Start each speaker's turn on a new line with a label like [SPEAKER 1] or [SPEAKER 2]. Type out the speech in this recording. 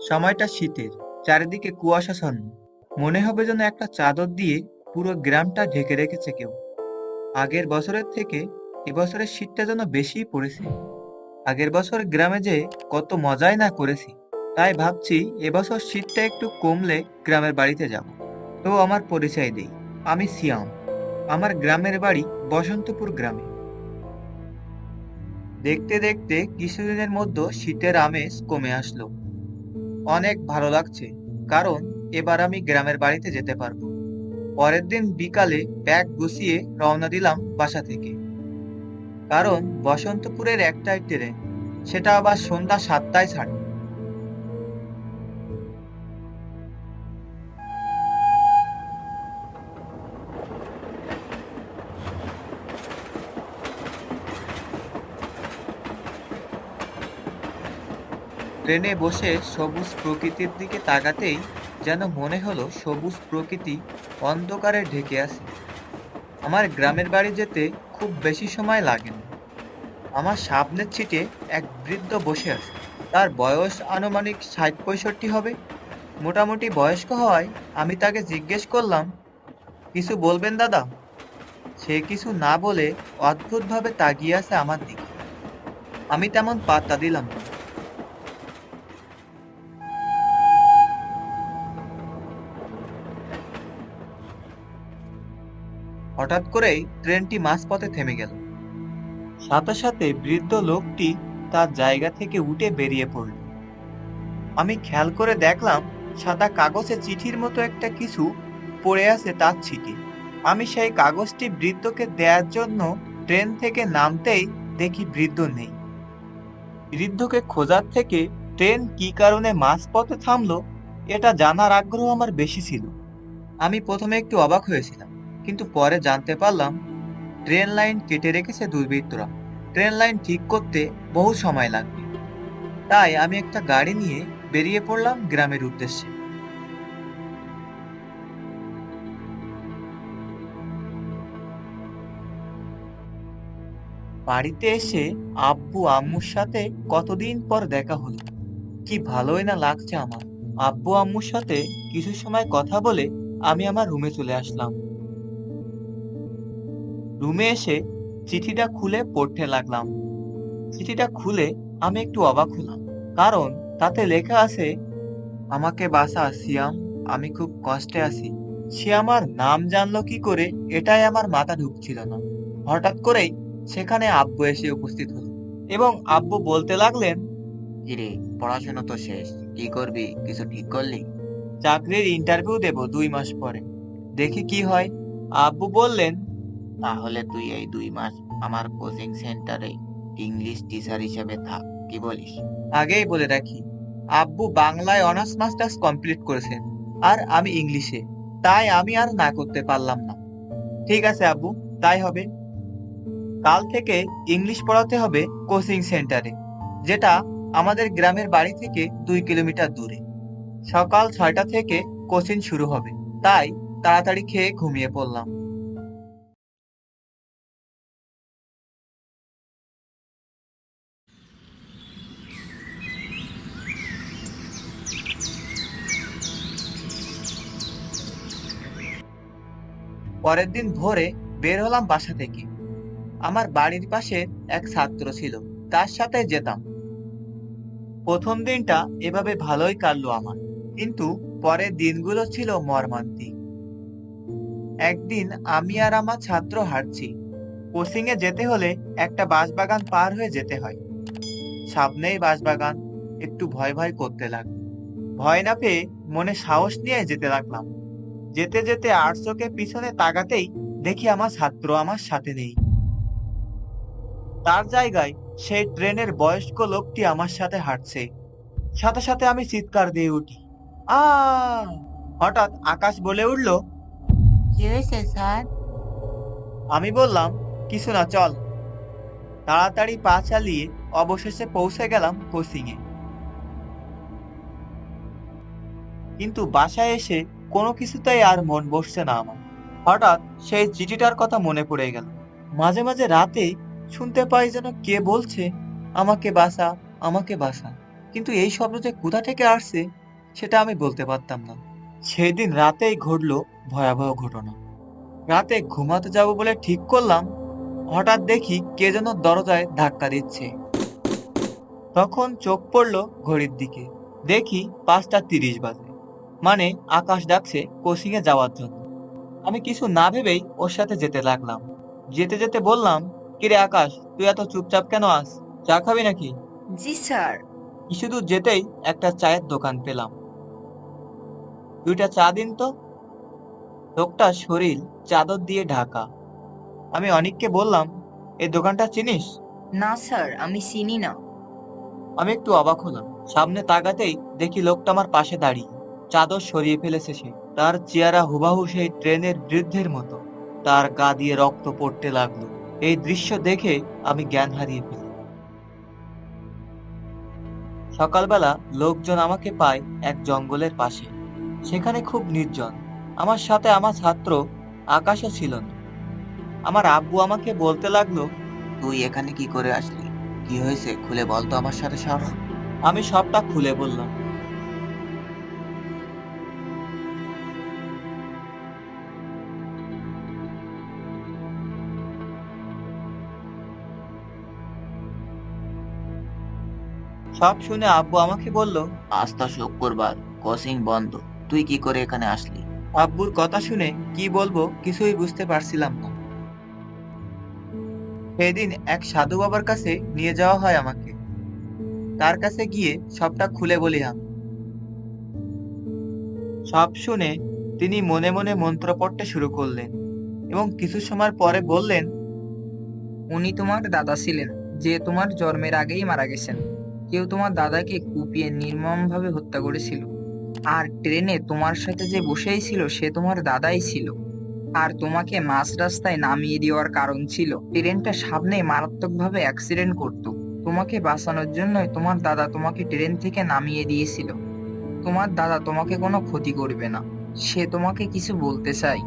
[SPEAKER 1] সময়টা শীতের, চারিদিকে কুয়াশাচ্ছন্ন। মনে হবে যেন একটা চাদর দিয়ে পুরো গ্রামটা ঢেকে রেখেছে কেউ। আগের বছরের থেকে এবছরের শীতটা যেন বেশিই পড়েছে। আগের বছর গ্রামে যে কত মজাই না করেছি। তাই ভাবছি এবছর শীতটা একটু কমলে গ্রামের বাড়িতে যাব। তো আমার পরিচয় দেই, আমি সিয়াম। আমার গ্রামের বাড়ি বসন্তপুর গ্রামে। দেখতে দেখতে কিছুদিনের মধ্যে শীতের আমেজ কমে আসলো। অনেক ভালো লাগছে, কারণ এবার আমি গ্রামের বাড়িতে যেতে পারবো। পরের দিন বিকালে ব্যাগ গুছিয়ে রওনা দিলাম বাসা থেকে। কারণ বসন্তপুরের একটাই ট্রেন, সেটা আবার সন্ধ্যা 7টায় ছাড়ে। ট্রেনে বসে সবুজ প্রকৃতির দিকে তাকাতেই যেন মনে হলো সবুজ প্রকৃতি অন্ধকারে ঢেকে আছে। আমার গ্রামের বাড়ি যেতে খুব বেশি সময় লাগে না। আমার সামনের সিটে এক বৃদ্ধ বসে আছে। তার বয়স আনুমানিক 60-65 হবে। মোটামুটি বয়স্ক হওয়ায় আমি তাকে জিজ্ঞেস করলাম, কিছু বলবেন দাদা? সে কিছু না বলে অদ্ভুতভাবে তাকিয়ে আছে আমার দিকে। আমি তেমন পাত্তা দিলাম না। হঠাৎ করেই ট্রেনটি মাঝপথে থেমে গেল। সাথে সাথে বৃদ্ধ লোকটি তার জায়গা থেকে উঠে বেরিয়ে পড়ল। আমি খেয়াল করে দেখলাম সাদা কাগজে চিঠির মতো একটা কিছু পড়ে আছে তার ছিটে। আমি সেই কাগজটি বৃদ্ধকে দেওয়ার জন্য ট্রেন থেকে নামতেই দেখি বৃদ্ধ নেই। বৃদ্ধকে খোঁজার থেকে ট্রেন কি কারণে মাঝপথে থামলো এটা জানার আগ্রহ আমার বেশি ছিল। আমি প্রথমে একটু অবাক হয়েছিলাম, কিন্তু পরে জানতে পারলাম ট্রেন লাইন কেটে রেখেছে দুর্বৃত্তরা। ট্রেন লাইন ঠিক করতে বহু সময় লাগবে। তাই আমি একটা গাড়ি নিয়ে বেরিয়ে পড়লাম গ্রামের উদ্দেশ্যে। বাড়িতে এসে আব্বু আম্মুর সাথে কতদিন পর দেখা হলো। কি ভালোই না লাগছে আমার। আব্বু আম্মুর সাথে কিছু সময় কথা বলে আমি আমার রুমে চলে আসলাম। রুমে এসে চিঠিটা খুলে পড়তে লাগলাম। চিঠিটা খুলে আমি একটু অবাক হলাম, কারণ তাতে লেখা আছে, আমাকে বাঁচা সিয়াম, আমি খুব কষ্টে আছি। সে আমার নাম জানলো কি করে, এটাই আমার মাথা ঢুকছিল না। হঠাৎ করেই সেখানে আব্বু এসে উপস্থিত হলো এবং আব্বু বলতে লাগলেন, কিরে, পড়াশোনা তো শেষ, কি করবি, কিছু ঠিক করলি? চাকরির ইন্টারভিউ দেব 2 মাস পরে, দেখি কি হয়। আব্বু বললেন, তাহলে তুই এই 2 মাস আমার কোচিং সেন্টারে ইংলিশ টিচার হিসেবে থাক, কি বলিস? আগেই বলে রাখি, আব্বু বাংলায় অনার্স মাস্টার্স কমপ্লিট করেছেন, আর আমি ইংলিশে। তাই আমি আর না করতে পারলাম না। ঠিক আছে আব্বু, তাই হবে। কাল থেকে ইংলিশ পড়াতে হবে কোচিং সেন্টারে, যেটা আমাদের গ্রামের বাড়ি থেকে 2 কিলোমিটার দূরে। সকাল 6টা থেকে কোচিং শুরু হবে, তাই তাড়াতাড়ি খেয়ে ঘুমিয়ে পড়লাম। পরের দিন ভোরে বের হলাম বাসা থেকে। আমার বাড়ির পাশে এক ছাত্র ছিল, তার সাথে যেতাম। প্রথম দিনটা এভাবে ভালোই কাটলো আমার, কিন্তু পরের দিনগুলো ছিল মর্মান্তিক। একদিন আমি আর আমার ছাত্র হাঁটছি। কোচিং এ যেতে হলে একটা বাঁশবাগান পার হয়ে যেতে হয়। সামনেই বাঁশবাগান। একটু ভয় ভয় করতে লাগলো। ভয় না পেয়ে মনে সাহস নিয়ে যেতে লাগলাম। যেতে যেতে আর চোখে পিছনে তাকাতেই দেখি আমার ছাত্র আমার সাথে নেই। তার জায়গায় সেই ট্রেনের বয়স্ক লোকটি আমার সাথে হাঁটছে। সাথে সাথে আমি চিৎকার দিয়ে উঠি, আ! হঠাৎ আকাশ বলে উঠল, কি হয়েছে স্যার? আমি বললাম, কিছু না, চল। তাড়াতাড়ি পা চালিয়ে অবশেষে পৌঁছে গেলাম কোচিং এ। কিন্তু বাসায় এসে কোনো কিছুতেই আর মন বসছে না আমার। হঠাৎ সেই চিঠিটার কথা মনে পড়ে গেল। মাঝে মাঝে রাতে শুনতে পাই যেন কে বলছে, আমাকে বাঁচা, আমাকে বাঁচা। কিন্তু এই শব্দ যে কোথা থেকে আসছে সেটা আমি বলতে পারতাম না। সেদিন রাতেই ঘটলো ভয়াবহ ঘটনা। রাতে ঘুমাতে যাব বলে ঠিক করলাম, হঠাৎ দেখি কে যেন দরজায় ধাক্কা দিচ্ছে। তখন চোখ পড়লো ঘড়ির দিকে, দেখি 5টা 30 বাজে। মানে আকাশ ডাকছে কোচিং এ যাওয়ার জন্য। আমি কিছু না ভেবেই ওর সাথে যেতে লাগলাম। যেতে যেতে বললাম, কিরে আকাশ, তুই এত চুপচাপ কেন আস? চা খাবি নাকি?
[SPEAKER 2] জি স্যার।
[SPEAKER 1] কিছু দূর যেতেই একটা চায়ের দোকান পেলাম। 2টা চা দিন তো। লোকটার শরীর চাদর দিয়ে ঢাকা। আমি অনিককে বললাম, এই দোকানটা চিনিস?
[SPEAKER 2] না স্যার, আমি চিনি না।
[SPEAKER 1] আমি একটু অবাক হলাম। সামনে তাকাতেই দেখি লোকটা আমার পাশে দাঁড়িয়ে, চাদর সরিয়ে ফেলেছে সে। তার চেহারা হুবাহু সেই ট্রেনের বৃদ্ধের মতো। তার গা দিয়ে রক্ত পড়তে লাগলো। এই দৃশ্য দেখে আমি জ্ঞান হারিয়ে ফেলি। সকালবেলা লোকজন আমাকে পায় এক জঙ্গলের পাশে। সেখানে খুব নির্জন। আমার সাথে আমার ছাত্র আকাশও ছিল না। আমার আব্বু আমাকে বলতে লাগলো, তুই এখানে কি করে আসলি? কি হয়েছে খুলে বল তো আমার সাথে সব। আমি সবটা খুলে বললাম। সব শুনে আব্বু আমাকে বলল, আজ তো শুক্রবার, কোচিং বন্ধ, তুই কি করে এখানে আসলি? আব্বুর কথা শুনে কি বলবো কিছুই বুঝতে পারছিলাম না। সেদিন এক সাধু বাবার কাছে নিয়ে যাওয়া হয় আমাকে। তার কাছে গিয়ে সবটা খুলে বলি আমি। সব শুনে তিনি মনে মনে মন্ত্র পড়তে শুরু করলেন এবং কিছু সময় পরে বললেন,
[SPEAKER 2] উনি তোমার দাদা ছিলেন, যে তোমার জন্মের আগেই মারা গেছেন। কেউ তোমার দাদাকে কুপিয়ে নির্মমভাবে হত্যা করেছিল। আর ট্রেনে তোমার সাথে যে বসেই ছিল সে তোমার দাদাই ছিল। আর তোমাকে মাঝ রাস্তায় নামিয়ে দেওয়ার কারণ ছিল ট্রেনটা সামনে মারাত্মকভাবে অ্যাক্সিডেন্ট করত। তোমাকে বাঁচানোর জন্যই তোমার দাদা তোমাকে ট্রেন থেকে নামিয়ে দিয়েছিল। তোমার দাদা তোমাকে কোনো ক্ষতি করবে না। সে তোমাকে কিছু বলতে চায়।